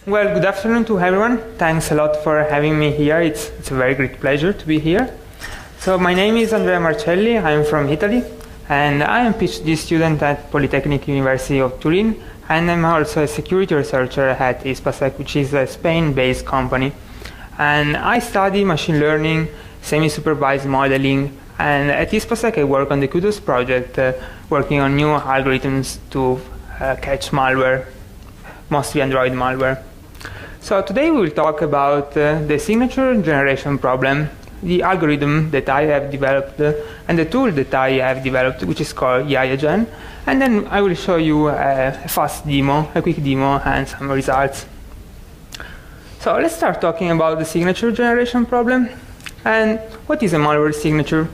Well, good afternoon to everyone. Thanks a lot for having me here. It's a very great pleasure to be here. So my name is Andrea Marcelli. I'm from Italy, and I am a PhD student at Polytechnic University of Turin, and I'm also a security researcher at Hispasec, which is a Spain-based company. And I study machine learning, semi-supervised modeling, and at Hispasec I work on the Kudos project, working on new algorithms to catch malware, mostly Android malware. So today we will talk about the signature generation problem, the algorithm that I have developed, and the tool that I have developed, which is called YaYaGen. And then I will show you a fast demo, a quick demo, and some results. So let's start talking about the signature generation problem. And what is a malware signature?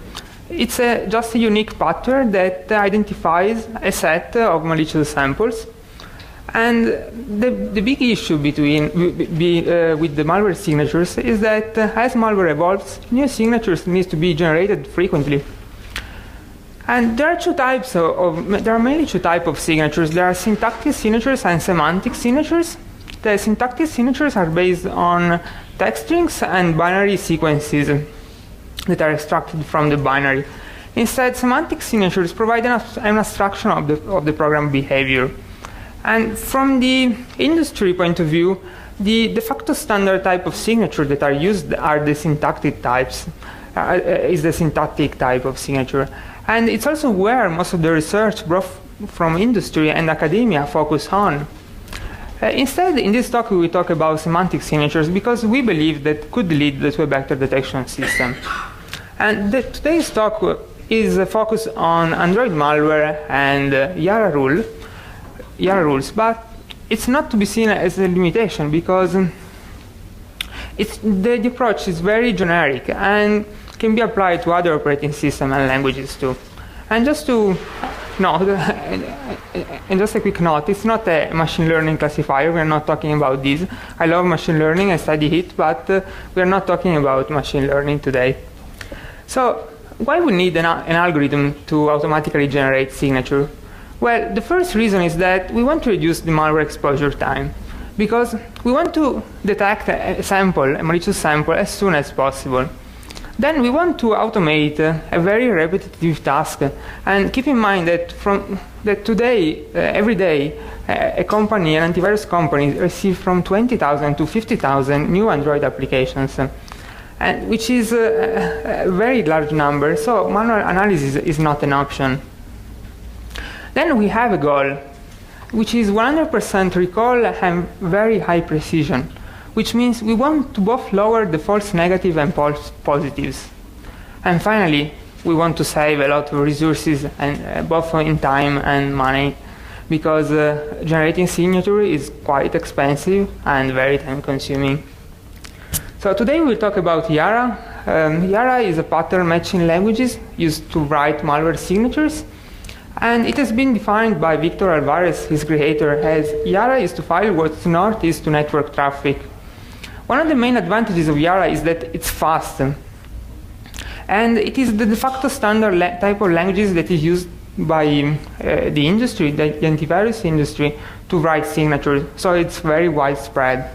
It's just a unique pattern that identifies a set of malicious samples. And the big issue with the malware signatures is that as malware evolves, new signatures need to be generated frequently. And there are mainly two types of signatures. There are syntactic signatures and semantic signatures. The syntactic signatures are based on text strings and binary sequences that are extracted from the binary. Instead, semantic signatures provide an abstraction of the program behavior. And from the industry point of view, the de facto standard type of signature that are used are the syntactic types, is the syntactic type of signature. And it's also where most of the research both from industry and academia focus on. Instead, in this talk, we will talk about semantic signatures because we believe that could lead to a vector detection system. And today's talk is focused on Android malware and YARA rules, but it's not to be seen as a limitation because the approach is very generic and can be applied to other operating systems and languages too. And just to note, and just a quick note, it's not a machine learning classifier. We're not talking about this. I love machine learning, I study it, but we're not talking about machine learning today. So why we need an algorithm to automatically generate signature? Well, the first reason is that we want to reduce the malware exposure time, because we want to detect a malicious sample as soon as possible. Then we want to automate a very repetitive task, and keep in mind that today, every day, an antivirus company receives from 20,000 to 50,000 new Android applications, and which is a very large number, so manual analysis is not an option. Then we have a goal, which is 100% recall and very high precision, which means we want to both lower the false negative and false positives. And finally, we want to save a lot of resources, and both in time and money, because generating signature is quite expensive and very time consuming. So today we'll talk about YARA. YARA is a pattern matching language used to write malware signatures. And it has been defined by Victor Alvarez, his creator, as YARA is to file what north is to network traffic. One of the main advantages of YARA is that it's fast. And it is the de facto standard type of languages that is used by the industry, the antivirus industry, to write signatures. So it's very widespread.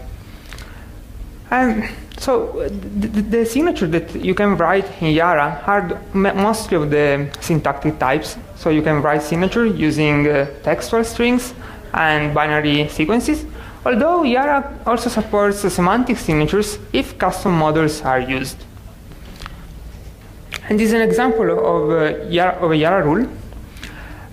And so the signature that you can write in YARA are mostly of the syntactic types. So you can write signature using textual strings and binary sequences, although YARA also supports semantic signatures if custom models are used. And this is an example of a YARA rule.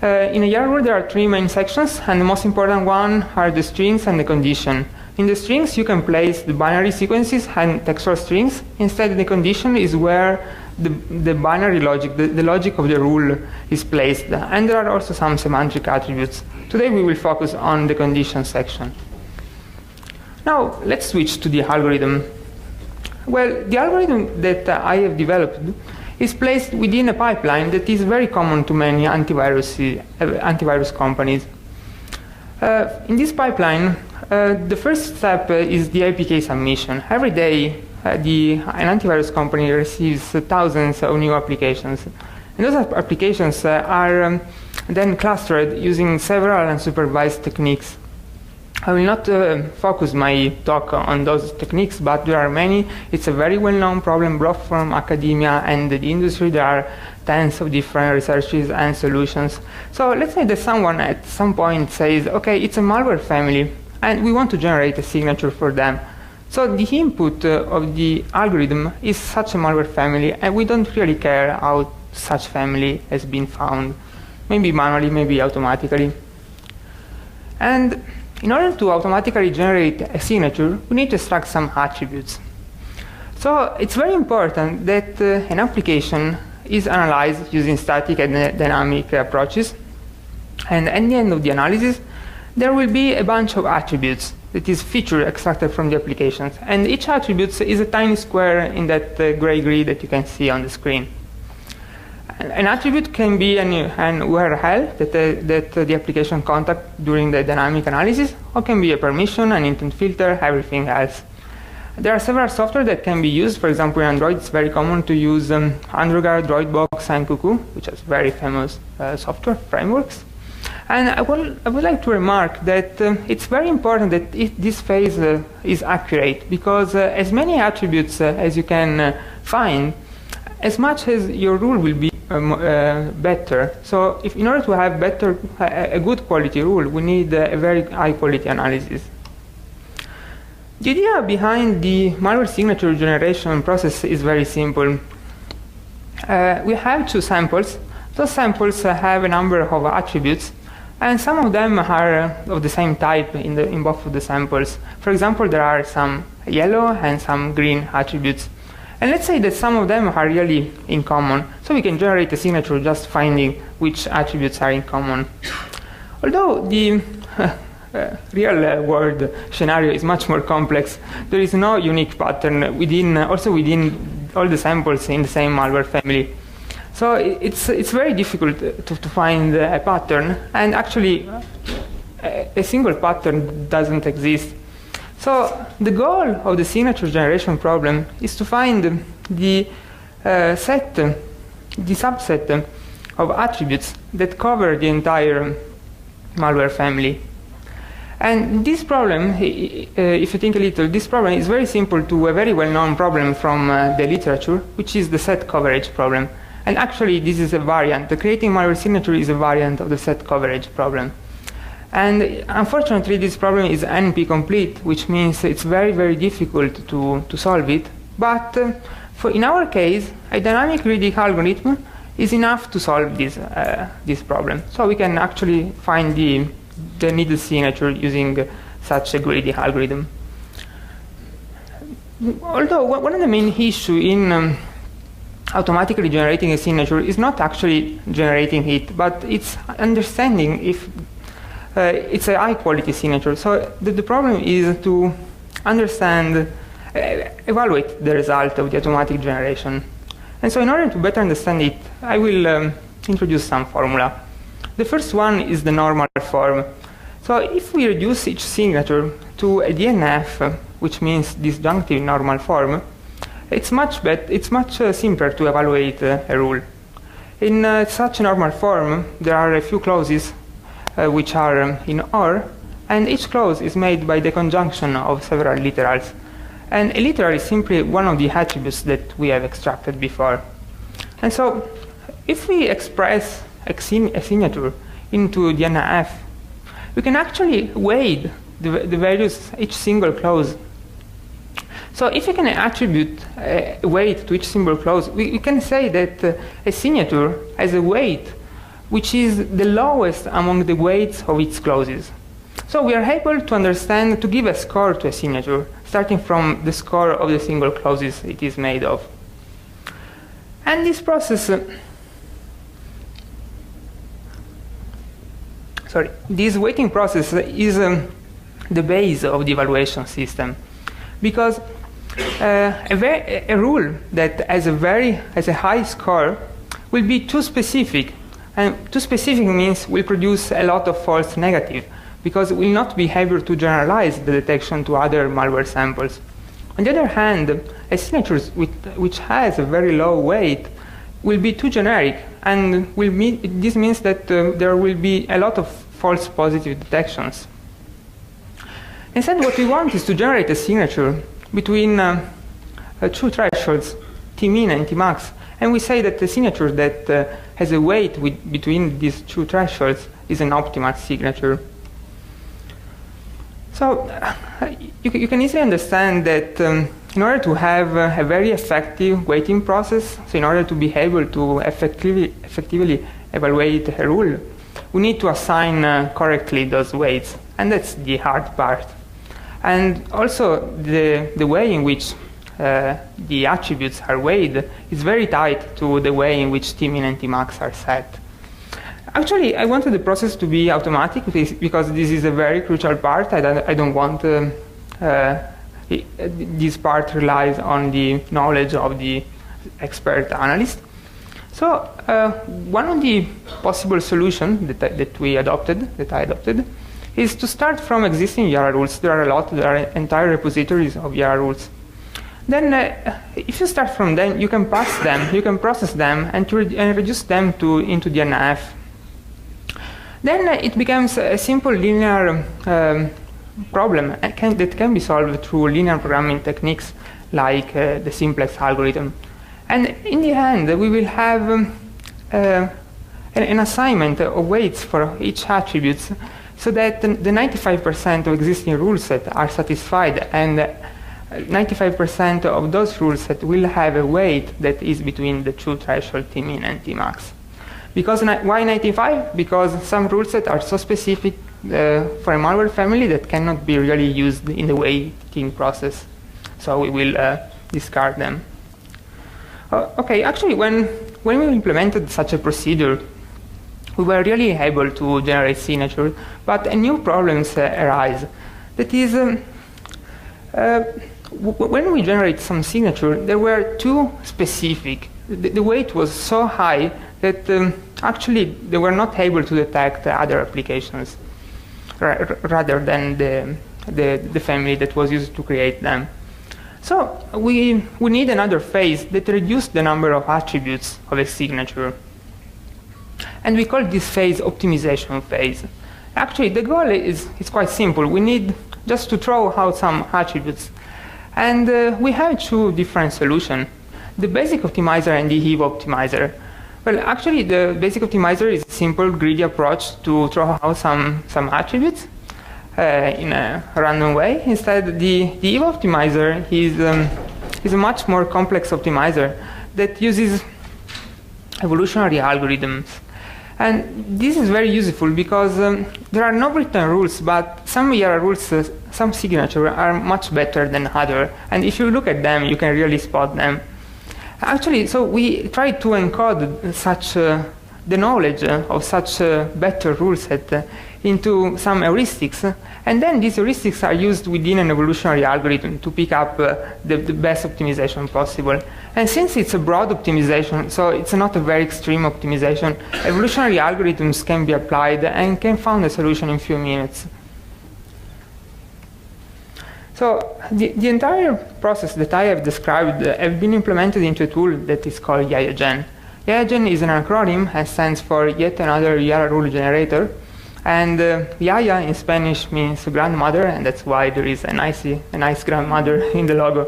In a YARA rule, there are three main sections, and the most important one are the strings and the condition. In the strings, you can place the binary sequences and textual strings. Instead, the condition is where the binary logic, the logic of the rule is placed. And there are also some semantic attributes. Today, we will focus on the condition section. Now, let's switch to the algorithm. Well, the algorithm that I have developed is placed within a pipeline that is very common to many antivirus companies. In this pipeline, the first step is the APK submission. Every day, an antivirus company receives thousands of new applications. And those applications are then clustered using several unsupervised techniques. I will not focus my talk on those techniques, but there are many. It's a very well-known problem both from academia and the industry. There are tens of different researches and solutions. So let's say that someone at some point says, okay, it's a malware family, and we want to generate a signature for them. So the input of the algorithm is such a malware family, and we don't really care how such family has been found. Maybe manually, maybe automatically. And in order to automatically generate a signature, we need to extract some attributes. So it's very important that an application is analyzed using static and dynamic approaches. And at the end of the analysis, there will be a bunch of attributes that is feature extracted from the applications. And each attribute is a tiny square in that gray grid that you can see on the screen. An attribute can be an URL that the application contacts during the dynamic analysis, or can be a permission, an intent filter, everything else. There are several software that can be used. For example, in Android, it's very common to use AndroGuard, Droidbox, and Cuckoo, which are very famous software frameworks. And I would like to remark that it's very important that this phase is accurate, because as many attributes as you can find, as much as your rule will be better. So in order to have a good quality rule, we need a very high quality analysis. The idea behind the malware signature generation process is very simple. We have two samples. Those samples have a number of attributes, and some of them are of the same type in both of the samples. For example, there are some yellow and some green attributes. And let's say that some of them are really in common, so we can generate a signature just finding which attributes are in common. Although the real world scenario is much more complex, there is no unique pattern within all the samples in the same malware family. So it's very difficult to find a pattern, and actually a single pattern doesn't exist. So the goal of the signature generation problem is to find the subset of attributes that cover the entire malware family. And this problem, if you think a little, this problem is very simple to a very well-known problem from the literature, which is the set coverage problem. And actually, this is a variant. The creating malware signature is a variant of the set coverage problem. And unfortunately, this problem is NP complete, which means it's very, very difficult to solve it. But in our case, a dynamic greedy algorithm is enough to solve this problem. So we can actually find the needed signature using such a greedy algorithm. Although one of the main issues in automatically generating a signature is not actually generating it, but it's understanding if it's a high-quality signature. So the problem is to understand, evaluate the result of the automatic generation. And so in order to better understand it, I will introduce some formula. The first one is the normal form. So if we reduce each signature to a DNF, which means disjunctive normal form, it's much simpler to evaluate a rule. In such a normal form, there are a few clauses which are in OR, and each clause is made by the conjunction of several literals. And a literal is simply one of the attributes that we have extracted before. And so if we express a signature into the DNF, we can actually weight the values each single clause. So if you can attribute a weight to each single clause, we can say that a signature has a weight which is the lowest among the weights of its clauses. So we are able to understand, to give a score to a signature, starting from the score of the single clauses it is made of. And this process, this weighting process is the base of the evaluation system, because a rule that has a high score will be too specific. And too specific means will produce a lot of false negative, because it will not be able to generalize the detection to other malware samples. On the other hand, a signature which has a very low weight will be too generic, and this means that there will be a lot of false positive detections. Instead, what we want is to generate a signature between two thresholds, Tmin and Tmax. And we say that the signature that has a weight between these two thresholds is an optimal signature. So you can easily understand that in order to have a very effective weighting process, so in order to be able to effectively evaluate a rule, we need to assign correctly those weights, and that's the hard part. And also the way in which the attributes are weighed is very tight to the way in which Tmin and Tmax are set. Actually, I wanted the process to be automatic because this is a very crucial part. I don't want this part relies on the knowledge of the expert analyst. So one of the possible solutions that I adopted, is to start from existing YARA rules. There are a lot. There are entire repositories of YARA rules. Then, if you start from them, you can pass them, you can process them, and reduce them into the NF. Then it becomes a simple linear problem that can be solved through linear programming techniques like the simplex algorithm. And in the end, we will have an assignment of weights for each attribute, so that the 95% of existing rule sets are satisfied, and 95% of those rule sets will have a weight that is between the two thresholds Tmin and Tmax. Because why 95? Because some rule sets are so specific for a malware family that cannot be really used in the weighting process. So we will discard them. Okay, actually, when we implemented such a procedure, we were really able to generate signatures, but new problems arise. That is, when we generate some signature, there were too specific. The weight was so high that actually they were not able to detect other applications rather than the family that was used to create them. So we need another phase that reduces the number of attributes of a signature. And we call this phase optimization phase. Actually, the goal is quite simple. We need just to throw out some attributes. And we have two different solutions, the basic optimizer and the Eve optimizer. Well, actually, the basic optimizer is a simple, greedy approach to throw out some attributes in a random way. Instead, the Eve optimizer is a much more complex optimizer that uses evolutionary algorithms. And this is very useful because there are no written rules, but some YARA rules, some signatures are much better than others. And if you look at them, you can really spot them. Actually, so we try to encode such the knowledge of such a better rule set into some heuristics, and then these heuristics are used within an evolutionary algorithm to pick up the best optimization possible. And since it's a broad optimization, so it's not a very extreme optimization, evolutionary algorithms can be applied and can find a solution in a few minutes. So the entire process that I have described have been implemented into a tool that is called YaYaGen. YaYaGen is an acronym and stands for yet another YARA rule generator. And Yaya in Spanish means grandmother, and that's why there is a nice grandmother in the logo.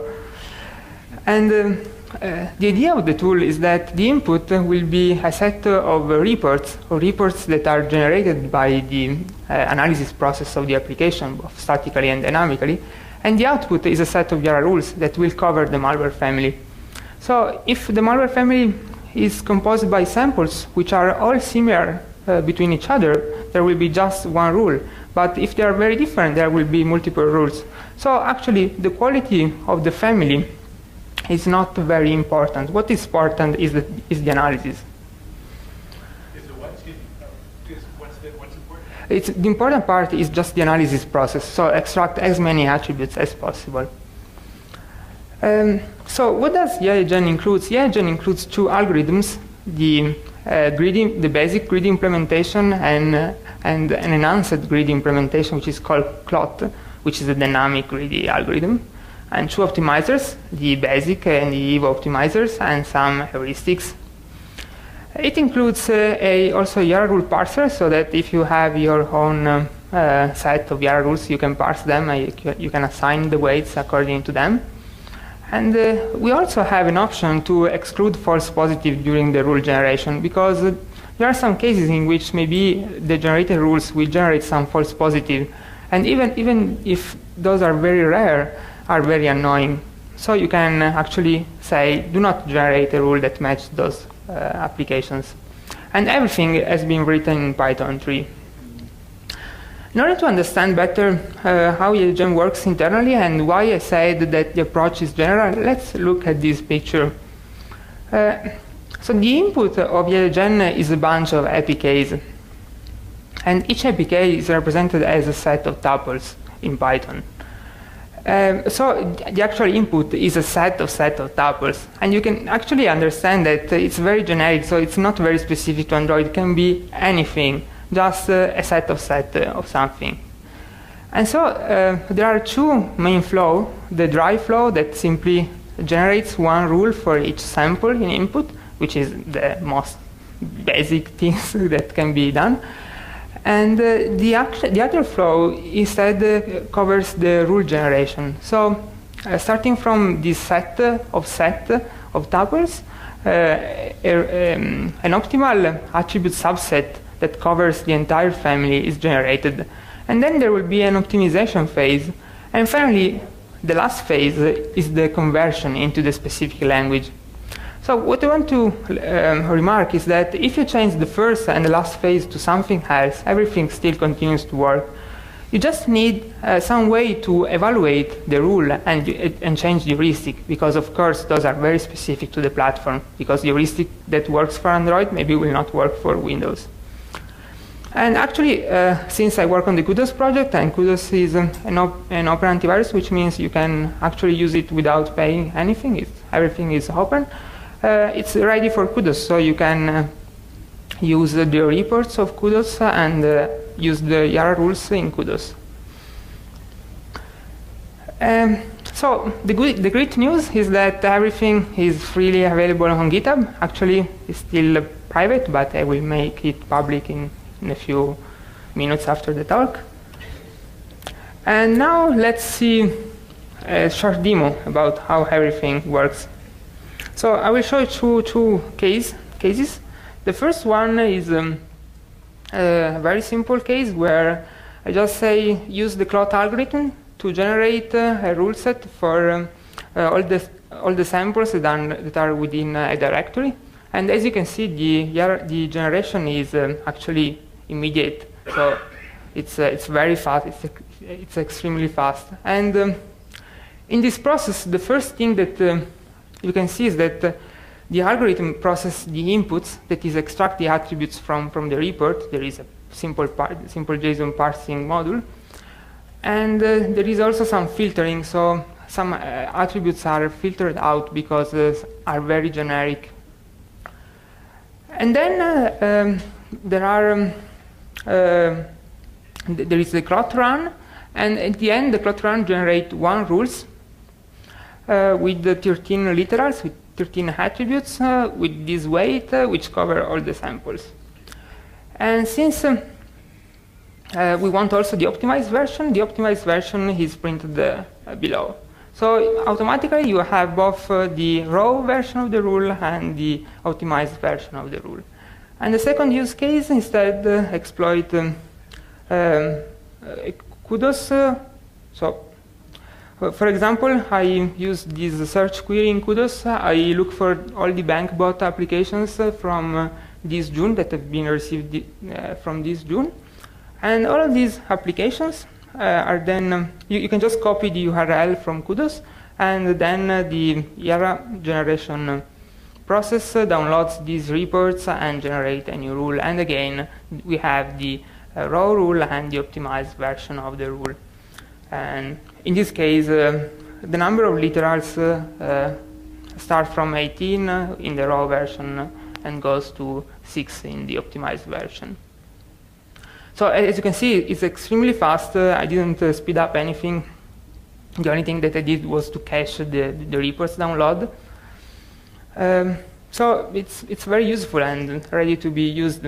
And the idea of the tool is that the input will be a set of reports that are generated by the analysis process of the application, both statically and dynamically. And the output is a set of YARA rules that will cover the malware family. So if the malware family is composed by samples which are all similar between each other, there will be just one rule. But if they are very different, there will be multiple rules. So actually, the quality of the family is not very important. What is important is the analysis. The important part is just the analysis process, so extract as many attributes as possible. So what does YaYaGen include? YaYaGen includes two algorithms, the basic greedy implementation and an enhanced greedy implementation, which is called CLOT, which is a dynamic greedy algorithm, and two optimizers, the basic and the Eve optimizers, and some heuristics. It includes also a YARA rule parser, so that if you have your own set of YARA rules. You can parse them, you can assign the weights according to them. And we also have an option to exclude false positive during the rule generation, because there are some cases in which maybe the generated rules will generate some false positive, and even if those are very rare, are very annoying. So you can actually say, do not generate a rule that matches those applications. And everything has been written in Python 3. In order to understand better how YaYaGen works internally and why I said that the approach is general, let's look at this picture. So the input of YaYaGen is a bunch of APKs. And each APK is represented as a set of tuples in Python. So the actual input is a set of tuples. And you can actually understand that it's very generic, so it's not very specific to Android. It can be anything, just a set of something. And so there are two main flows. The dry flow that simply generates one rule for each sample in input, which is the most basic things that can be done. And the other flow instead covers the rule generation. So starting from this set of tuples, an optimal attribute subset that covers the entire family is generated. And then there will be an optimization phase. And finally, the last phase is the conversion into the specific language. So what I want to remark is that if you change the first and the last phase to something else, everything still continues to work. You just need some way to evaluate the rule and change the heuristic, because of course those are very specific to the platform, because the heuristic that works for Android maybe will not work for Windows. And actually, since I work on the Kudos project, and Kudos is an open antivirus, which means you can actually use it without paying anything, everything is open. It's ready for Kudos, so you can use the reports of Kudos and use the YARA rules in Kudos. So the great news is that everything is freely available on GitHub. Actually, it's still private, but I will make it public in a few minutes after the talk. And now let's see a short demo about how everything works. So I will show you two cases. The first one is a very simple case where I just say use the cloth algorithm to generate a rule set for all the samples that are within a directory. And as you can see, the generation is actually immediate. So it's very fast. It's extremely fast. And in this process, the first thing that you can see is that the algorithm processes the inputs, that is, extract the attributes from the report. There is a simple JSON parsing module. And there is also some filtering, so some attributes are filtered out because are very generic. And then there is the cloth run, and at the end the cloth run generates one rules with the 13 literals, with 13 attributes, with this weight, which cover all the samples. And since we want also the optimized version is printed below. So automatically you have both the raw version of the rule and the optimized version of the rule. And the second use case instead exploit Kudos. So for example, I use this search query in Kudos. I look for all the bank bot applications from this June that have been received from this June. And all of these applications are then, you can just copy the URL from Kudos, and then the YARA generation process downloads these reports and generate a new rule. And again, we have the raw rule and the optimized version of the rule. And in this case, the number of literals start from 18 in the raw version and goes to 6 in the optimized version. So as you can see, it's extremely fast. I didn't speed up anything. The only thing that I did was to cache the reports download. So it's very useful and ready to be used.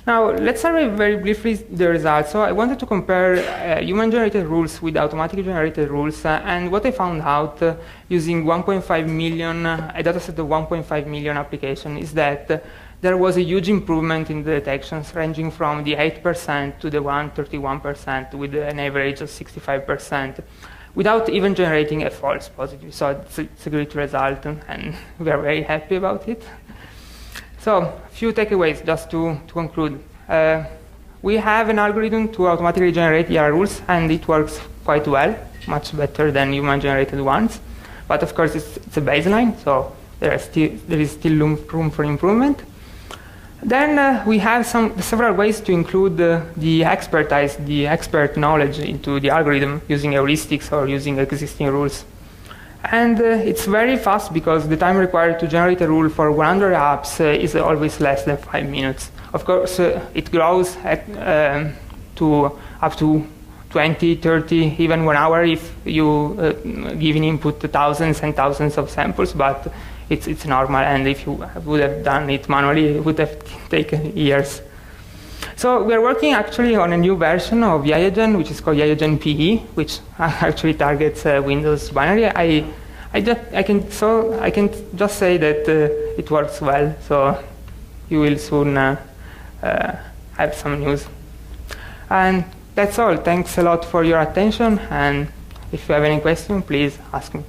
Now, let's survey very briefly the results. So I wanted to compare human-generated rules with automatically generated rules, and what I found out using 1.5 million, a dataset of 1.5 million applications, is that there was a huge improvement in the detections, ranging from the 8% to the 131%, with an average of 65%, without even generating a false positive. So it's a great result, and we are very happy about it. So, a few takeaways just to conclude. We have an algorithm to automatically generate YARA rules, and it works quite well, much better than human-generated ones. But of course, it's a baseline, so there is still room for improvement. Then we have several ways to include the expertise, the expert knowledge into the algorithm using heuristics or using existing rules. And it's very fast because the time required to generate a rule for 100 apps is always less than 5 minutes. Of course, it grows to up to 20, 30, even 1 hour if you give in input thousands and thousands of samples, but it's normal, and if you would have done it manually, it would have taken years. So we're working actually on a new version of YaYaGen, which is called YaYaGen PE, which actually targets Windows binary. I can just say that it works well, so you will soon have some news. And that's all. Thanks a lot for your attention, and if you have any question, please ask me.